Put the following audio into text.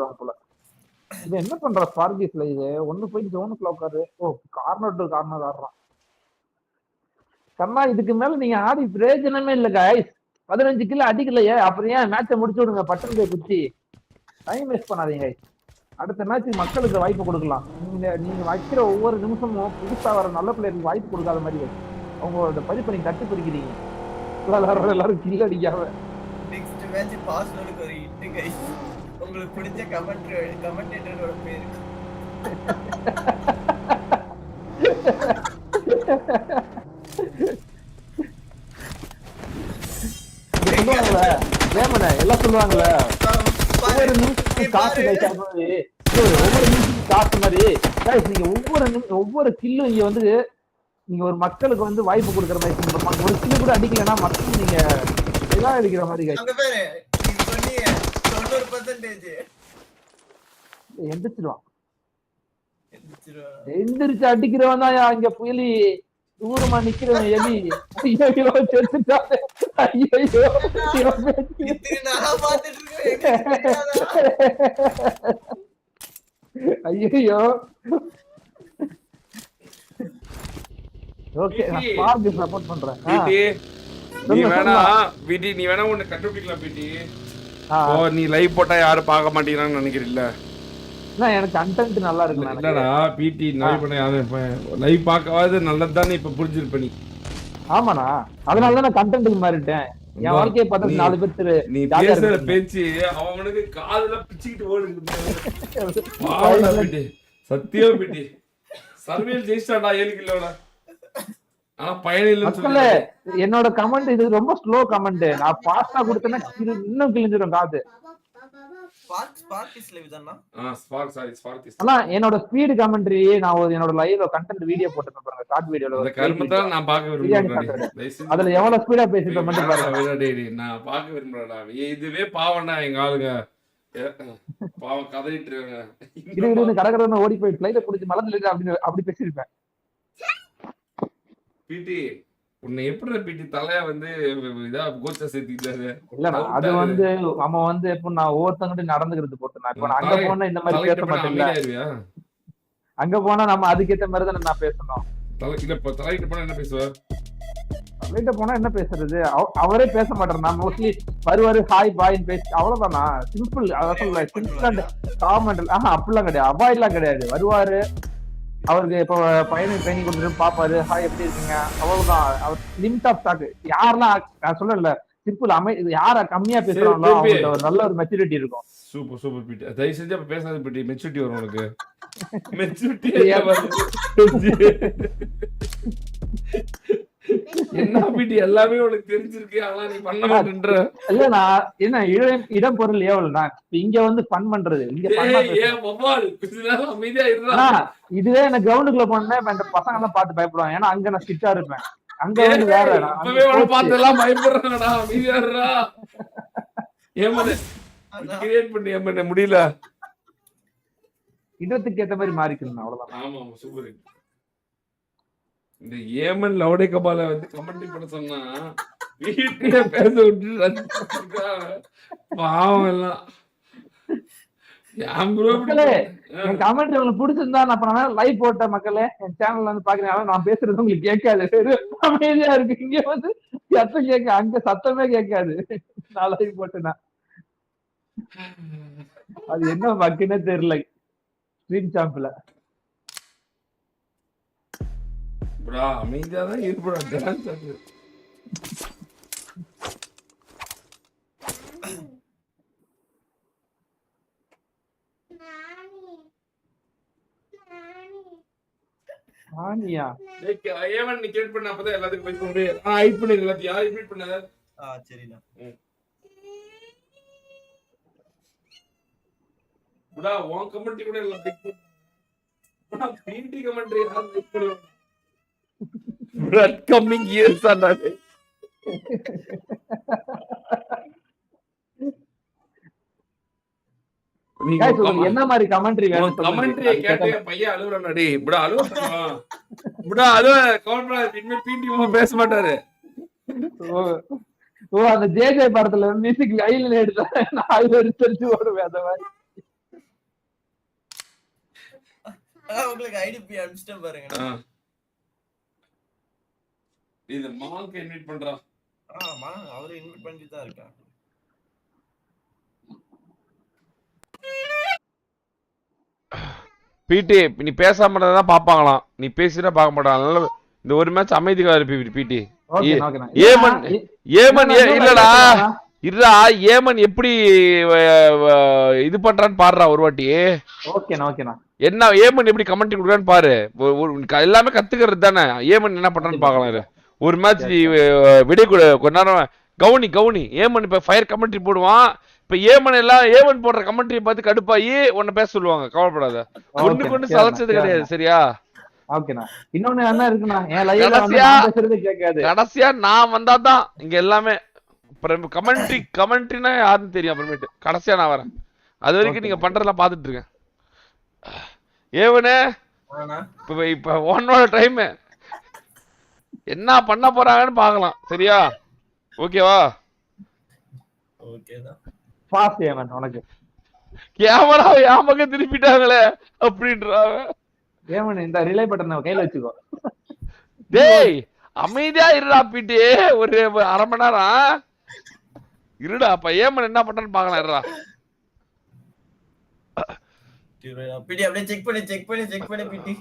வந்துருவாங்க போல. இது என்ன பண்ற ஸ்பார்கிஸ்ல இது ஒண்ணு போய் ஜோனுக்குள்ள உட்காரு. ஓ கார்னர் டு கார்னர் ஆடுறான் கண்ணா. இதுக்கு மேல நீங்க ஆடி பிரயோஜனமே இல்ல கைஸ். 15 கிலோ அடிக்கலையே, அப்புறம் ஏன் மேட்சை முடிச்சு விடுங்க பட்டன் போய் குச்சி. டைம் வேஸ்ட் பண்ணாதீங்க கைஸ். அடுத்த மேட்ச் மக்களுக்கு வாய்ப்பு கொடுக்கலாம். நீங்க வைக்கிற ஒவ்வொரு நிமிஷமும் புதுசா வர நல்ல பிளேயருக்கு வாய்ப்பு கொடுக்காத மாதிரி அவங்களோட பதிப்பை நீங்க தட்டு பிரிக்கிறீங்க. எல்லாரும் கில் அடிக்காம. நெக்ஸ்ட் மேட்ச் பாஸ்வேர்டுக்கு ஒரு ஹிட் கைஸ். உங்களுக்கு பிடிச்ச கமெண்டேட்டரோட பேரு சொல்லுவாங்கல்ல ஏமனே எல்லாம் சொல்லுவாங்கல்ல ஒவ்வொரு நிமிஷத்துக்கு காசு கைச்சாரு. ஒவ்வொரு நிமிஷத்துக்கு காசு மாதிரி நீங்க ஒவ்வொரு கில்லும் இங்க வந்து நீங்க ஒரு மக்களுக்கு வந்து வாய்ப்பு கொடுக்குற மாதிரி ஒரு கில்லு கூட அடிக்கலன்னா மக்கள் நீங்க எல்லாம் அடிக்கிற மாதிரி எந்திரிச்சிருவான். எந்திரிச்சு அடிக்கிறவன் தான் இங்க புயலி தூரமா நிக்கிறவன் எலி. ஐயோ செத்துட்டாரு. ஐயோ ஓகே நான் ஸ்பார்க் சப்போர்ட் பண்றேன். நீ வேணா பிடி நீ வேணா ஒன்னு கண்டுபிடிக்கலாம் பிடி. நீ லைவ் போட்டா யாரும் பார்க்க மாட்டீங்கன்னு நினைக்கிறீல்ல? எனக்கு கண்டென்ட் நல்லா இருக்கு. இல்லடா பிடி லைவ் பண்ண யாரும் லைவ் பார்க்கவாது நல்லது தானே இப்ப புரிஞ்சிருப்ப நீ. ஆமாண்ணா அதனால தான் நான் கண்டென்ட்க்கு மாறிட்டேன். என் வாழ்க்கையை பார்த்து 4 பேர் நீ பேசுற பேச்சு அவனுக்கு காதுல பிச்சிக்கிட்டு ஓடுது. சத்தியம் பிடி சர்வேல் ஜெயிச்சாடா 7 கிலோட. ஆனா பயனில்ல. என்னோட கமெண்ட் இது ரொம்ப ஸ்லோ கமெண்ட். நான் ஃபாஸ்டா கொடுத்தேன்னா இன்னும் கிழிஞ்சிடும் காது. என்னோட ஸ்பீடு கமெண்ட்ரி நான் என்னோட லைவ்ல கண்டென்ட் வீடியோ போட்டுருக்கேன் பாருங்க. ஷார்ட் வீடியோல கருமத்தை நான் பார்க்க விரும்புறேன். அதுல எவ்வளவு ஸ்பீடா பேசிட்டு மட்டும் பாருங்க. நான் பார்க்க விரும்புறேன்டா. இதுவே பாவம்டா எங்க ஆளுங்க பாவம் கதறிட்டு இருக்காங்க. இது கடகடன்னு ஓடி போய் ஃளைட்ட புடிச்சு மலர்ந்துட்டு அப்படி பேசிருப்பேன். பிடி உன்னை எப்படி பிடி தலையா வந்து இதா கோச்சா சேர்த்திட்டாரு. இல்ல அது வந்து அவன் வந்து எப்ப நான் ஒவ்வொருத்தங்கிட்ட நடந்துக்கிறது போட்டு நான் இப்ப அங்க போனா இந்த மாதிரி பேச மாட்டேன். அங்க போனா நம்ம அதுக்கேற்ற மாதிரி தான் நான் பேசணும். தலையிட்டு போனா என்ன பேசுவார்? தலையிட்ட போனா என்ன பேசுறது? அவரே பேச மாட்டேன். நான் மோஸ்ட்லி வருவாரு ஹாய் பாய்ன்னு பேசி அவ்வளவுதானா. சிம்பிள் அதான் சிம்பிள் அண்ட் காமெண்ட். அப்படிலாம் கிடையாது. அவாய்ட்லாம் கிடையாது. வருவாரு அவருக்கு இப்ப பையனுக்கு ட்ரைனிங் கொடுத்துட்டு பாப்பாரு ஹாய் எப்படி இருக்கீங்க அவ்வளவுதான். அவர் லிமிட் ஆஃப் டாக். யாரெல்லாம் நான் சொல்லல சிம்பிள் யார கம்மியா பேசுறாங்களோ அவங்களுக்கு ஒரு நல்ல ஒரு மெச்சூரிட்டி இருக்கும். சூப்பர் சூப்பர் பிடி. தயவு செஞ்சு அப்ப பேசாத பிடி. மெச்சூரிட்டி வரும் உனக்கு. மெச்சூரிட்டி என்ன பிடி எல்லாமே உனக்கு தெரிஞ்சிருக்கு. ஆனா நீ பண்ண மாட்டேன்ற. இல்ல நான் என்ன இடம் பொருள் ஏவல்னா இங்க வந்து ஃபன் பண்றது. இங்க இதுவே எனக்கு கிரவுண்டுக்குள்ள போனேன்னா இந்த பசங்க எல்லாம் பார்த்து பயப்படுவாங்க. ஏன்னா அங்க நான் ஸ்ட்ரிக்ட்டா இருப்பேன். அங்க வந்து வேற பார்த்து எல்லாம் பயப்படுறாங்கடா. அமைதியாடுறா. ஏமாது கிரியேட் பண்ணி ஏமாட முடியல. இடத்துக்கு ஏத்த மாதிரி மாறிக்கணும் அவ்வளவுதான். ஆமா ஆமா சூப்பர். இந்த ஏமன் லவுடே கபால வந்து கமெண்ட் பண்ண சொன்னா வீட்லயே பேச விட்டு பாவம் எல்லாம். என் கமெண்ட் உங்களுக்கு பிடிச்சிருந்தா நான் லைவ் போட்ட மக்களே என் சேனல்ல வந்து பாக்குறேன். நான் பேசுறது உங்களுக்கு கேட்காது. அமைதியா இருக்கு. இங்க வந்து சத்தம் கேட்க அங்க சத்தமே கேட்காது. நான் லைவ் போட்டேன்னா அது என்ன மக்குன்னே தெரியல. ஸ்ட்ரீம் சாம்பிள் ப்ரா அமைதியா தான் இருப்பா. டான்ஸ் ஆடு. ஆனியா ஏவன் நீ கிரியேட் பண்ண அப்பதான் எல்லாத்துக்கும் போய் சொல்றே. ஹைட் பண்ணி எல்லாத்தையும் யார் இன்வைட் பண்ணாத? சரிடா. ப்ரா உன் கமெண்ட் கூட எல்லாம் லைக் பண்ணு. ப்ரா பிடி கமெண்ட் யார் லைக் பண்ணுவாங்க? Blood coming years are not. என்ன மாதிரி கமெண்ட்ரி வேணும்? கமெண்ட்ரி கேட்டே பையன் அழுகுறானே. ப்ரோ அழுகுறா. ப்ரோ அழுவ கமெண்ட் இனிமே பிடி பேச மாட்டாரு. ஓ அந்த ஜேஜே படத்துல மியூசிக் லைன்ல எடுத்தா நான் அதுல ரிசர்ச் ஓடுவேன். அந்த மாதிரி உங்களுக்கு ஐடிபி அனுப்பிச்சிட்டேன் பாருங்க. இது மால்க்கு இன்வைட் பண்றா. ஆமா அவரு இன்வைட் பண்ணிட்டு தான் இருக்கான். பிடி நீ பேசாம இருந்தா பாப்பாங்களாம், நீ பேசிட்டா பார்க்க மாட்டாங்க. அதனால இந்த ஒரு மேட்ச் அமைதியா இருப்பி பிடி. ஏமன் ஏமன் இல்லடா இருடா, ஏமன் எப்படி இது பண்றான்னு பாடுறா ஒரு வாட்டி. என்ன ஏமன் எப்படி கமெண்ட் கொடுக்குறான்னு பாரு. எல்லாமே கத்துக்கிறது தானே. ஏமன் என்ன பண்றான்னு பாக்கலாம். ஒரு மேட்ச் விடை கூட கொஞ்ச நேரம் கவுனி கவுனி. ஏமன் இப்ப ஃபயர் கமெண்ட்ரி போடுவான். இப்ப ஏமன் எல்லாம் ஏமன் போடுற கமெண்ட்ரி பார்த்து கடுப்பாயி உன்னை பேச சொல்லுவாங்க. கவலைப்படாத, ஒண்ணுக்கு ஒண்ணு சலைச்சது கிடையாது. சரியா? கடைசியா நான் வந்தாதான் இங்க எல்லாமே. கமெண்ட்ரினா யாருன்னு தெரியும் அப்புறமேட்டு. கடைசியா நான் வரேன். அது வரைக்கும் நீங்க பண்றதெல்லாம் பாத்துட்டு இருக்கேன். ஏவனே இப்ப ஒன்னோட டைம் என்ன பண்ண போறாங்கன்னு பாக்கலாம். சரியா? ஓகேவா? கேமரா என் பக்கம் திருப்பிட்டாங்களே அப்படின்றாங்க. டேய் அமைதியா இருடா பிடி, ஒரு அரை மணி நேரம் இருடா. அப்ப ஏமன் என்ன பண்றான்னு பாக்கலாம். இருடா பிடி அப்படியே செக் பண்ணி பிடி.